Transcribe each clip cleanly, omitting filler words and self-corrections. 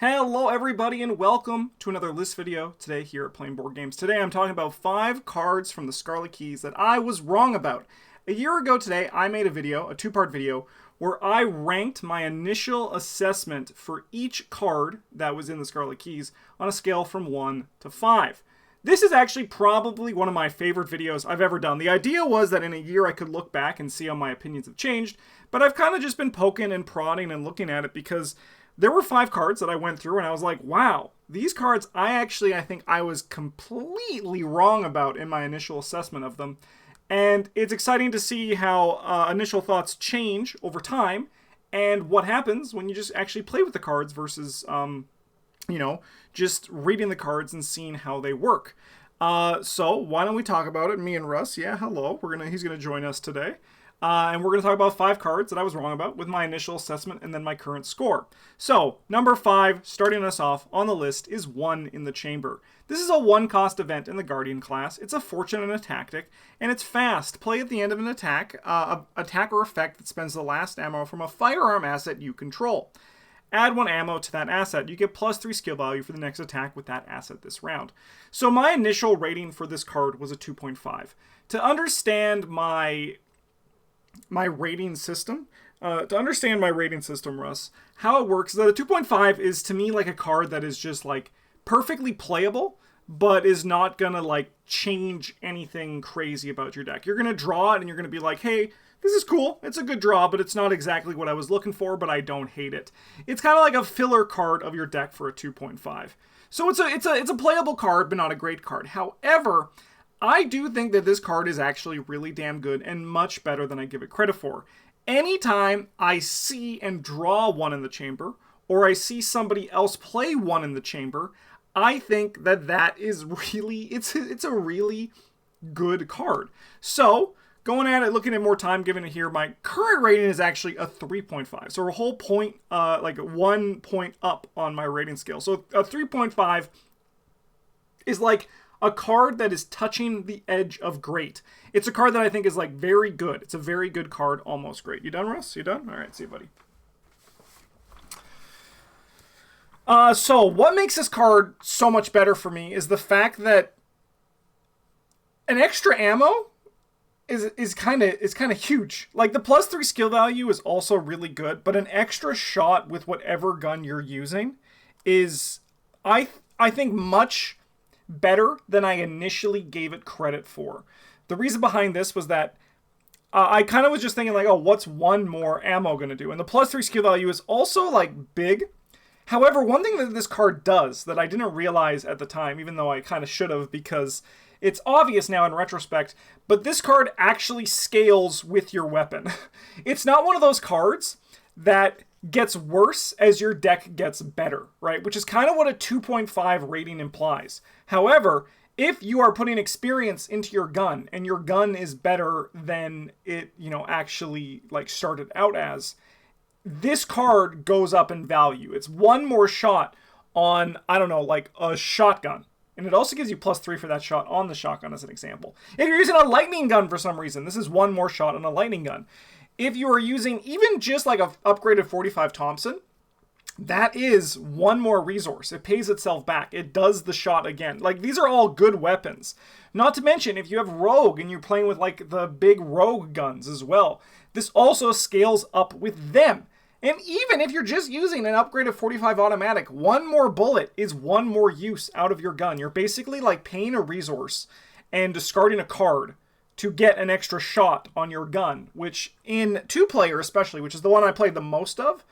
Hello everybody and welcome to another list video today here at Playing Board Games. Today I'm talking about 5 cards from the Scarlet Keys that I was wrong about. A year ago today I made a video, a 2-part video, where I ranked my initial assessment for each card that was in the Scarlet Keys on a scale from 1 to 5. This is actually probably one of my favorite videos I've ever done. The idea was that in a year I could look back and see how my opinions have changed, but I've kind of just been poking and prodding and looking at it because there were 5 cards that I went through and I was like, wow, these cards I think I was completely wrong about in my initial assessment of them. And it's exciting to see how initial thoughts change over time and what happens when you just actually play with the cards versus just reading the cards and seeing how they work. So why don't we talk about it? Me and Russ, yeah, hello. He's gonna join us today. And we're going to talk about 5 cards that I was wrong about with my initial assessment and then my current score. So, number 5, starting us off on the list, is One in the Chamber. This is a 1-cost event in the Guardian class. It's a fortune and a tactic, and it's fast. Play at the end of an attack or effect that spends the last ammo from a firearm asset you control. Add 1 ammo to that asset. You get +3 skill value for the next attack with that asset this round. So my initial rating for this card was a 2.5. To understand my rating system, Russ, how it works, the 2.5 is to me like a card that is just like perfectly playable, but is not gonna like change anything crazy about your deck. You're gonna draw it and you're gonna be like, hey, this is cool, it's a good draw, but it's not exactly what I was looking for, but I don't hate it. It's kind of like a filler card of your deck for a 2.5. So it's a playable card, but not a great card. However, I do think that this card is actually really damn good and much better than I give it credit for. Anytime I see and draw One in the Chamber, or I see somebody else play One in the Chamber, I think that is really, it's a really good card. So, going at it, looking at more time given it here, my current rating is actually a 3.5. So a whole point, like 1 point up on my rating scale. So a 3.5 is like a card that is touching the edge of great. It's a card that I think is like very good. It's a very good card, almost great. You done, Russ? You done? All right, see you, buddy. So what makes this card so much better for me is the fact that an extra ammo is kind of huge. Like the +3 skill value is also really good, but an extra shot with whatever gun you're using is I think much better than I initially gave it credit for. The reason behind this was that I kind of was just thinking like, oh, what's 1 more ammo going to do? And the +3 skill value is also like big. However, one thing that this card does that I didn't realize at the time, even though I kind of should have because it's obvious now in retrospect, but this card actually scales with your weapon. It's not one of those cards that gets worse as your deck gets better, right? Which is kind of what a 2.5 rating implies. However, if you are putting experience into your gun and your gun is better than it, actually like started out as, this card goes up in value. It's 1 more shot on, I don't know, like a shotgun. And it also gives you +3 for that shot on the shotgun as an example. If you're using a lightning gun for some reason, this is 1 more shot on a lightning gun. If you are using even just like a upgraded 45 Thompson, that is 1 more resource. It pays itself back. It does the shot again. Like, these are all good weapons. Not to mention, if you have rogue and you're playing with like the big rogue guns as well, this also scales up with them. And even if you're just using an upgraded 45 automatic, 1 more bullet is 1 more use out of your gun. You're basically like paying a resource and discarding a card to get an extra shot on your gun, which in 2-player especially, which is the one I played the most of,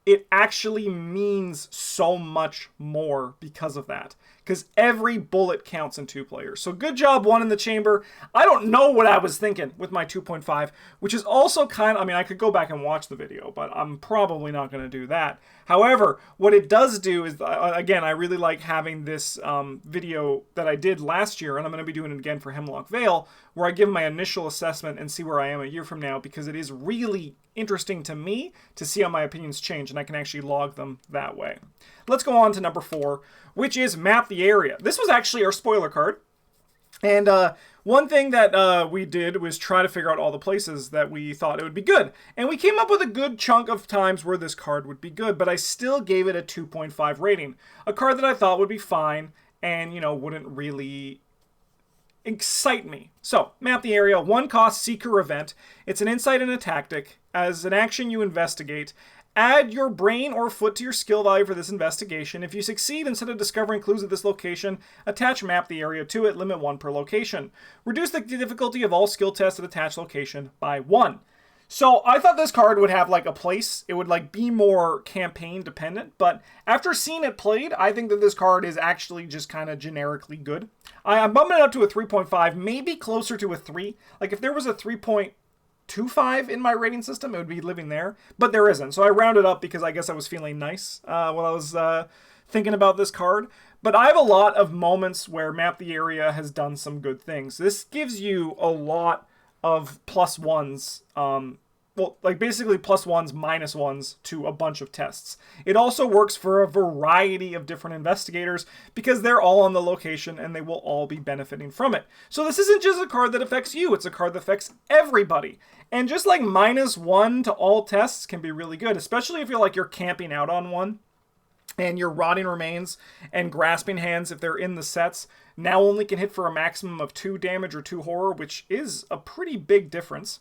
it actually means so much more because of that. Because every bullet counts in 2-player. So good job, One in the Chamber. I don't know what I was thinking with my 2.5, which is also kind of, I mean, I could go back and watch the video, but I'm probably not going to do that. However, what it does do is, again, I really like having this video that I did last year, and I'm going to be doing it again for Hemlock Vale, where I give my initial assessment and see where I am a year from now, because it is really interesting to me to see how my opinions change, and I can actually log them that way. Let's go on to number 4, which is Map the Area. This was actually our spoiler card, and one thing that we did was try to figure out all the places that we thought it would be good. And we came up with a good chunk of times where this card would be good, but I still gave it a 2.5 rating. A card that I thought would be fine and, you know, wouldn't really excite me. So, map the area, 1 cost Seeker event. It's an insight and a tactic. As an action, you investigate. Add your brain or foot to your skill value for this investigation. If you succeed, instead of discovering clues at this location, attach map the area to it, limit 1 per location. Reduce the difficulty of all skill tests at attached location by 1. So I thought this card would have like a place. It would like be more campaign dependent, but after seeing it played, I think that this card is actually just kind of generically good. I'm bumping it up to a 3.5, maybe closer to a 3. Like if there was a 3.25 in my rating system, it would be living there, but there isn't. So I rounded up because I guess I was feeling nice while I was thinking about this card. But I have a lot of moments where Map the Area has done some good things. This gives you a lot of +1s, well, like basically +1s, -1s to a bunch of tests. It also works for a variety of different investigators because they're all on the location and they will all be benefiting from it. So this isn't just a card that affects you, it's a card that affects everybody. And just like -1 to all tests can be really good, especially if you're camping out on one. And your Rotting Remains and Grasping Hands, if they're in the sets, now only can hit for a maximum of 2 damage or 2 horror, which is a pretty big difference.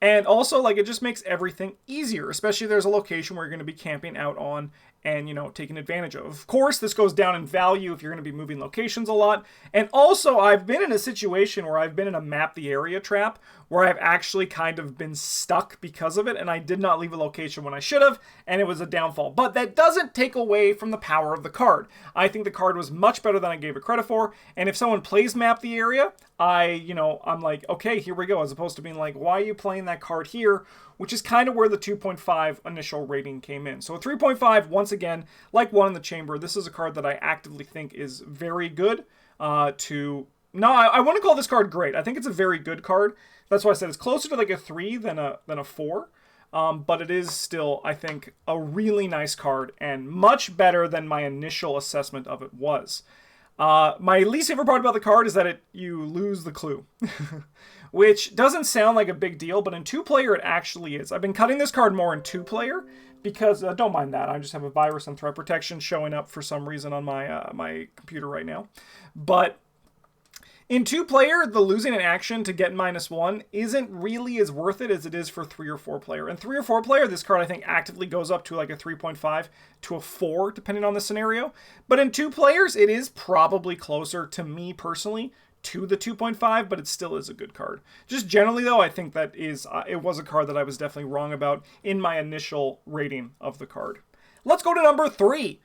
And also, like, it just makes everything easier, especially if there's a location where you're going to be camping out on and, you know, taking advantage of. Of course, this goes down in value if you're going to be moving locations a lot. And also, I've been in a situation where I've been in a map the area trap where I've actually kind of been stuck because of it, and I did not leave a location when I should have, and it was a downfall. But that doesn't take away from the power of the card. I think the card was much better than I gave it credit for, and if someone plays Map the Area, I'm like, okay, here we go, as opposed to being like, why are you playing that card here? Which is kind of where the 2.5 initial rating came in. So a 3.5, once again, like One in the Chamber, this is a card that I actively think is very good I want to call this card great. I think it's a very good card. That's why I said it's closer to like a 3 than a 4. But it is still, I think, a really nice card and much better than my initial assessment of it was. My least favorite part about the card is that you lose the clue. Which doesn't sound like a big deal, but in 2-player it actually is. I've been cutting this card more in 2-player because, don't mind that, I just have a virus and threat protection showing up for some reason on my computer right now. But in 2-player, the losing an action to get -1 isn't really as worth it as it is for 3 or 4-player. In 3 or 4-player, this card I think actively goes up to like a 3.5 to a 4, depending on the scenario. But in 2 players, it is probably closer to me personally to the 2.5, but it still is a good card. Just generally though, I think that it was a card that I was definitely wrong about in my initial rating of the card. Let's go to number 3,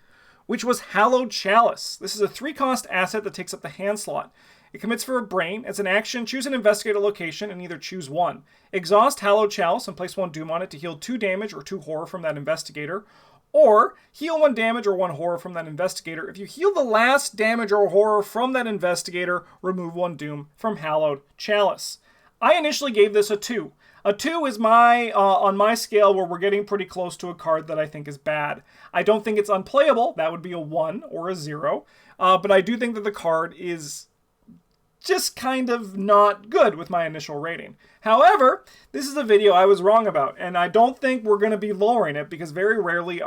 which was Hallowed Chalice. This is a 3-cost asset that takes up the hand slot. It commits for a brain. As an action, choose an investigator location and either choose 1. Exhaust Hallowed Chalice and place 1 doom on it to heal 2 damage or 2 horror from that investigator. Or heal 1 damage or 1 horror from that investigator. If you heal the last damage or horror from that investigator, remove 1 doom from Hallowed Chalice. I initially gave this a 2. A 2 is on my scale where we're getting pretty close to a card that I think is bad. I don't think it's unplayable. That would be a 1 or a 0. But I do think that the card is just kind of not good with my initial rating. However, this is a video I was wrong about, and I don't think we're going to be lowering it because very rarely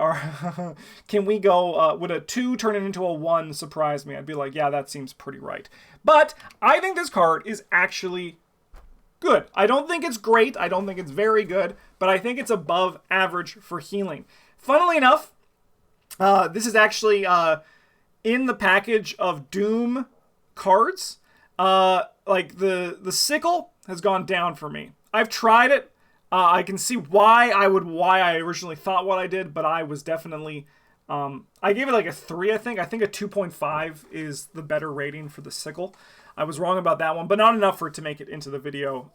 can we go, would a 2 turn it into a 1 surprise me? I'd be like, yeah, that seems pretty right. But I think this card is actually good. I don't think it's great. I don't think it's very good, but I think it's above average for healing. Funnily enough, this is actually in the package of Doom cards. Like the sickle has gone down for me. I've tried it. I can see why I originally thought what I did, but I was definitely, I gave it like a 3, I think. I think a 2.5 is the better rating for the sickle. I was wrong about that one, but not enough for it to make it into the video,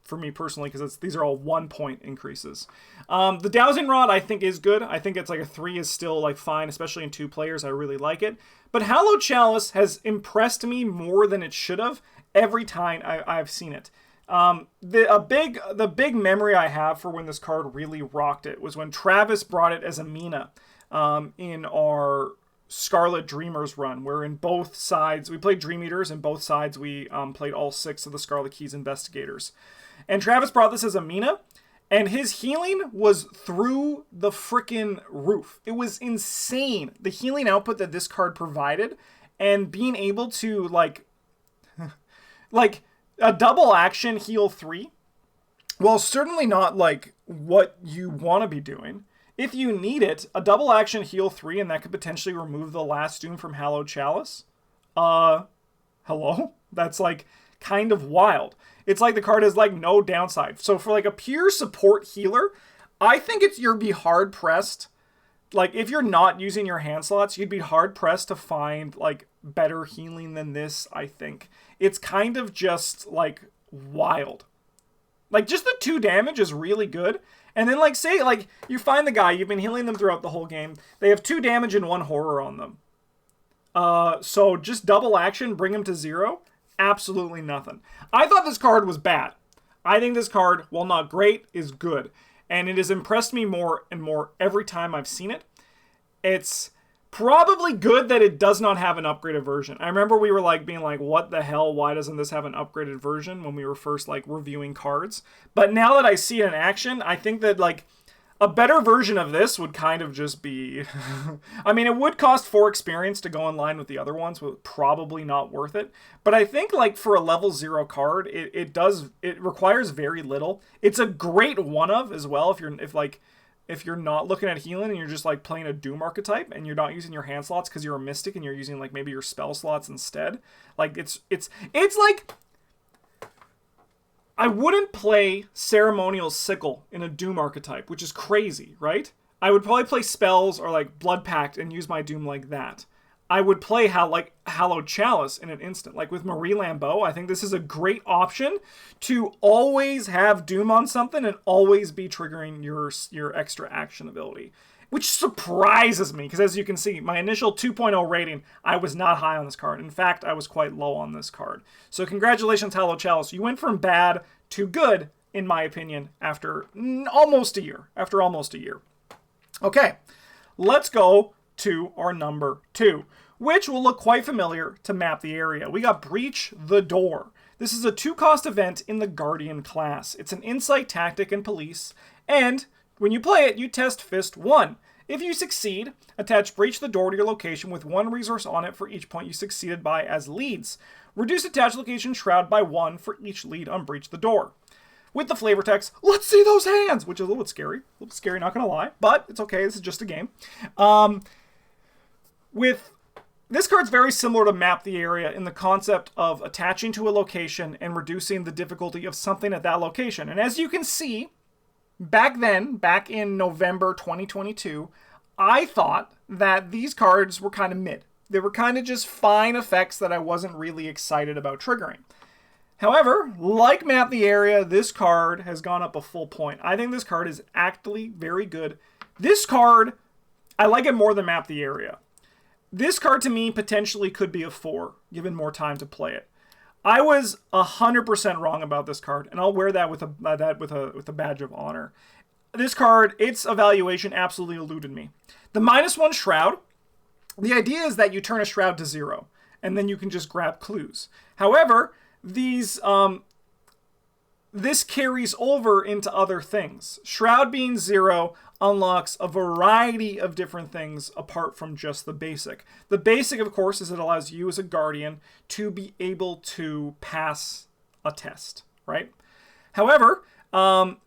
for me personally, because these are all 1-point increases. The Dowsing Rod I think is good. I think it's like a 3 is still like fine, especially in 2 players. I really like it. But Hallowed Chalice has impressed me more than it should have every time I've seen it. The big memory I have for when this card really rocked it was when Travis brought it as a Mina in our Scarlet Dreamers run, where in both sides, we played Dream Eaters, and both sides we played all 6 of the Scarlet Keys investigators. And Travis brought this as a Mina, and his healing was through the frickin' roof. It was insane, the healing output that this card provided, and being able to, like a double action heal 3, while certainly not, like, what you want to be doing. If you need it, a double action heal 3, and that could potentially remove the last Doom from Hallowed Chalice. Hello? That's, like, kind of wild. It's like the card has, like, no downside. So for, like, a pure support healer, I think you'd be hard-pressed. Like, if you're not using your hand slots, you'd be hard-pressed to find, like, better healing than this, I think. It's kind of just, like, wild. Like, just the 2 damage is really good. And then, like, say, like, you find the guy, you've been healing them throughout the whole game. They have 2 damage and 1 horror on them. So just double action, bring them to 0. Absolutely nothing. I thought this card was bad. I think this card, while not great, is good. And it has impressed me more and more every time I've seen it. It's probably good that it does not have an upgraded version. I remember we were like being like, what the hell? Why doesn't this have an upgraded version when we were first like reviewing cards? But now that I see it in action, I think that like a better version of this would kind of just be... I mean, it would cost 4 experience to go in line with the other ones, but probably not worth it. But I think like for a level 0 card, it requires very little. It's a great one of as well if you're not looking at healing and you're just like playing a Doom archetype and you're not using your hand slots because you're a mystic and you're using like maybe your spell slots instead. Like it's like I wouldn't play Ceremonial Sickle in a Doom archetype, which is crazy, right? I would probably play spells or like Blood Pact and use my Doom like that. I would play Hallowed Chalice in an instant. Like with Marie Lambeau, I think this is a great option to always have Doom on something and always be triggering your extra action ability. Which surprises me, because as you can see, my initial 2.0 rating, I was not high on this card. In fact, I was quite low on this card. So congratulations, Hallowed Chalice. You went from bad to good, in my opinion, after almost a year. Okay, let's go to our number 2, which will look quite familiar to map the area. We got Breach the Door. This is a 2-cost event in the Guardian class. It's an insight, tactic, and police, and when you play it, you test Fist 1. If you succeed, attach Breach the Door to your location with 1 resource on it for each point you succeeded by as leads. Reduce attached location Shroud by 1 for each lead on Breach the Door. With the flavor text, let's see those hands, which is a little bit scary, not gonna lie, but it's okay, this is just a game. With this card's very similar to Map the Area in the concept of attaching to a location and reducing the difficulty of something at that location. And as you can see, back in November 2022, I thought that these cards were kind of mid. They were kind of just fine effects that I wasn't really excited about triggering. However, like Map the Area, this card has gone up a full point. I think this card is actually very good. This card, I like it more than Map the Area. This card to me potentially could be a 4, given more time to play it. I was 100% wrong about this card, and I'll wear that with a badge of honor. This card, its evaluation absolutely eluded me. The -1 Shroud, the idea is that you turn a Shroud to 0, and then you can just grab clues. However, this carries over into other things. Shroud being 0 unlocks a variety of different things apart from just the basic. The basic, of course, is it allows you as a Guardian to be able to pass a test, right? However,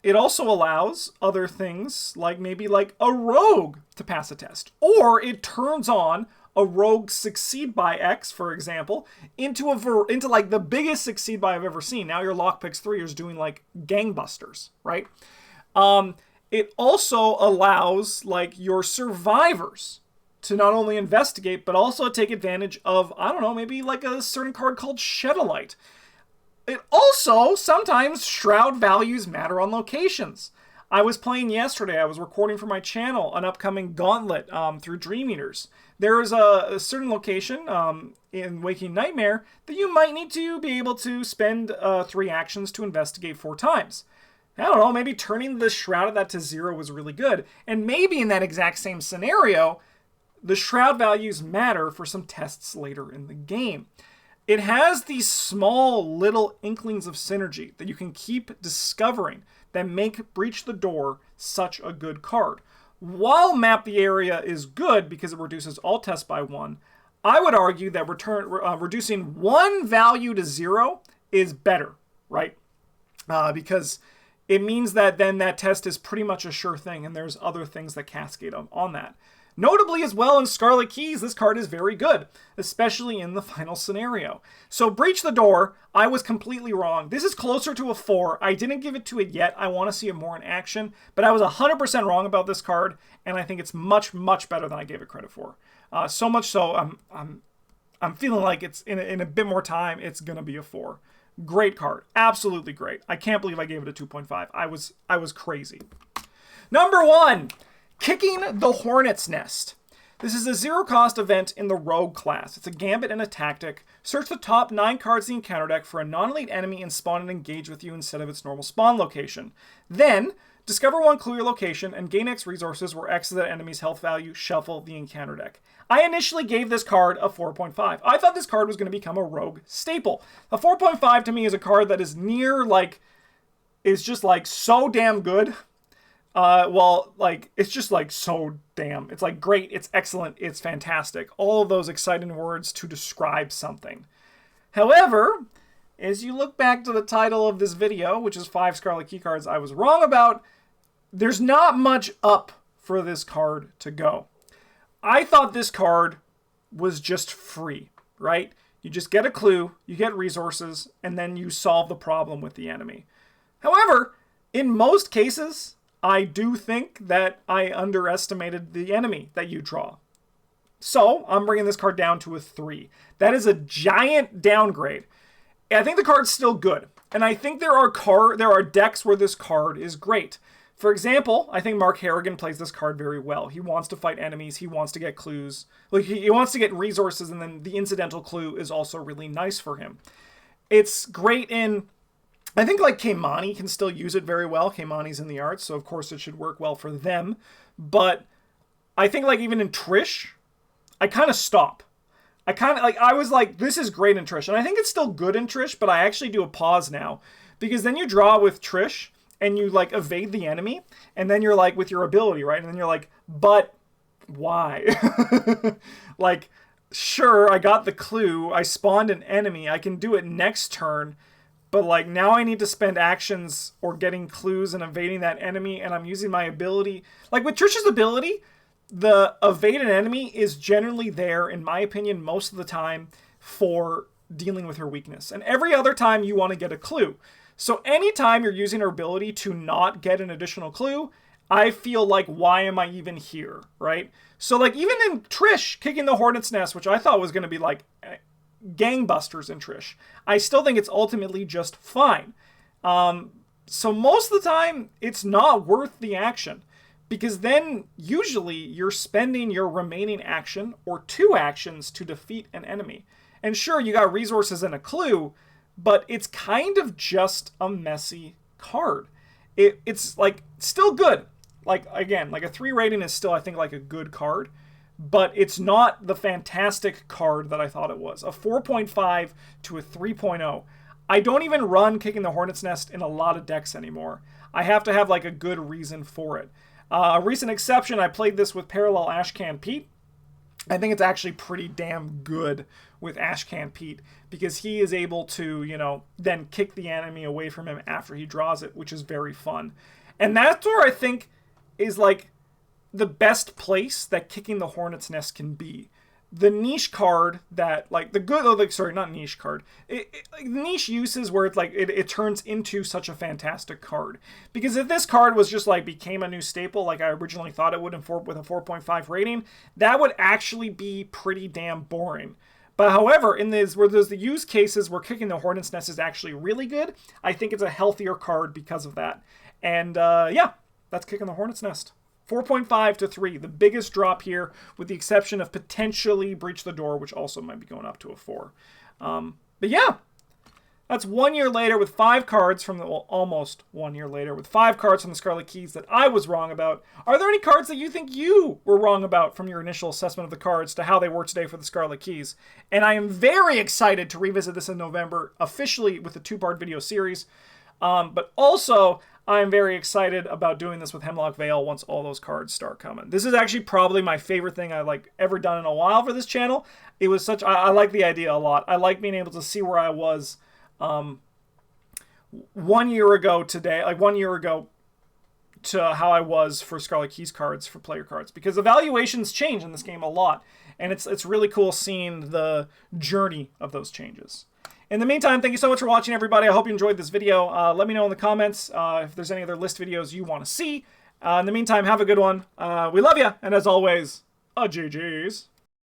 it also allows other things, like maybe like a Rogue to pass a test. Or it turns on a Rogue succeed by X, for example, into like the biggest succeed by I've ever seen. Now your Lockpicks 3 is doing like gangbusters, right? It also allows like your survivors to not only investigate, but also take advantage of, I don't know, maybe like a certain card called Shed a Light. It also, sometimes Shroud values matter on locations. I was playing yesterday, I was recording for my channel an upcoming Gauntlet through Dream Eaters. There is a certain location in Waking Nightmare that you might need to be able to spend 3 actions to investigate 4 times. I don't know, maybe turning the Shroud of that to 0 was really good. And maybe in that exact same scenario, the shroud values matter for some tests later in the game. It has these small little inklings of synergy that you can keep discovering that make Breach the Door such a good card. While Map the Area is good because it reduces all tests by 1, I would argue that reducing one value to 0 is better, right? Because it means that then that test is pretty much a sure thing, and there's other things that cascade on that. Notably as well in Scarlet Keys, this card is very good, especially in the final scenario. So Breach the Door, I was completely wrong. This is closer to a 4. I didn't give it to it yet. I want to see it more in action, but I was 100% wrong about this card, and I think it's much, much better than I gave it credit for. So much so, I'm feeling like it's in a bit more time, it's gonna be a 4. Great card, absolutely great. I can't believe I gave it a 2.5. I was crazy. Number 1. Kicking the Hornet's Nest. This is a zero-cost event in the Rogue class. It's a gambit and a tactic. Search the top 9 cards in the encounter deck for a non-elite enemy and spawn and engage with you instead of its normal spawn location. Then, discover one clue your location and gain X resources where X is that enemy's health value. Shuffle the encounter deck. I initially gave this card a 4.5. I thought this card was going to become a Rogue staple. A 4.5 to me is a card that is is just like so damn good. It's just like so damn. It's like great, it's excellent, it's fantastic. All of those exciting words to describe something. However, as you look back to the title of this video, which is 5 Scarlet Key cards I was wrong about, there's not much up for this card to go. I thought this card was just free, right? You just get a clue, you get resources, and then you solve the problem with the enemy. However, in most cases, I do think that I underestimated the enemy that you draw. So, I'm bringing this card down to a 3. That is a giant downgrade. I think the card's still good. And I think there are decks where this card is great. For example, I think Mark Harrigan plays this card very well. He wants to fight enemies, he wants to get clues. He wants to get resources, and then the incidental clue is also really nice for him. It's great in... I think Keimani can still use it very well. Keimani's in the arts, so of course it should work well for them. But I think even in Trish, I kind of stop. I was like, this is great in Trish. And I think it's still good in Trish, but I actually do a pause now. Because then you draw with Trish, and you evade the enemy, and then you're with your ability, right? And then you're but why? Sure, I got the clue. I spawned an enemy. I can do it next turn. But now I need to spend actions or getting clues and evading that enemy, and I'm using my ability. With Trish's ability, the evade an enemy is generally there, in my opinion, most of the time for dealing with her weakness. And every other time you want to get a clue. So anytime you're using her ability to not get an additional clue, I feel why am I even here, right? So even in Trish kicking the Hornet's Nest, which I thought was going to be gangbusters in Trish, I still think it's ultimately just fine. So most of the time, it's not worth the action, because then usually you're spending your remaining action or 2 actions to defeat an enemy. And sure, you got resources and a clue, but it's kind of just a messy card. It's still good. Again, a 3 rating is still, I think, a good card. But it's not the fantastic card that I thought it was. A 4.5 to a 3.0. I don't even run Kicking the Hornet's Nest in a lot of decks anymore. I have to have a good reason for it. A recent exception, I played this with Parallel Ashcan Pete. I think it's actually pretty damn good with Ashcan Pete, because he is able to, then kick the enemy away from him after he draws it, which is very fun. And that's where I think is the best place that Kicking the Hornet's Nest can be. The niche card that, not niche card. Niche uses where it's it turns into such a fantastic card. Because if this card was just became a new staple like I originally thought it would with a 4.5 rating, that would actually be pretty damn boring. But however, where there's the use cases where Kicking the Hornet's Nest is actually really good, I think it's a healthier card because of that. And that's Kicking the Hornet's Nest. 4.5 to 3, the biggest drop here, with the exception of potentially Breach the Door, which also might be going up to a 4. But yeah, That's 1 year later with 5 cards from the, well, almost 1 year later with 5 cards from the Scarlet Keys that I was wrong about. Are there any cards that you think you were wrong about from your initial assessment of the cards to how they were today for the Scarlet Keys? And I am very excited to revisit this in November, officially with a 2-part video series. But also, I'm very excited about doing this with Hemlock Vale once all those cards start coming. This is actually probably my favorite thing I've ever done in a while for this channel. It was such, I like the idea a lot. I like being able to see where I was 1 year ago today, 1 year ago to how I was for Scarlet Keys cards, for player cards, because evaluations change in this game a lot, and it's really cool seeing the journey of those changes. In the meantime, thank you so much for watching, everybody. I hope you enjoyed this video. Let me know in the comments if there's any other list videos you want to see. In the meantime, have a good one. We love you, and as always, GG's.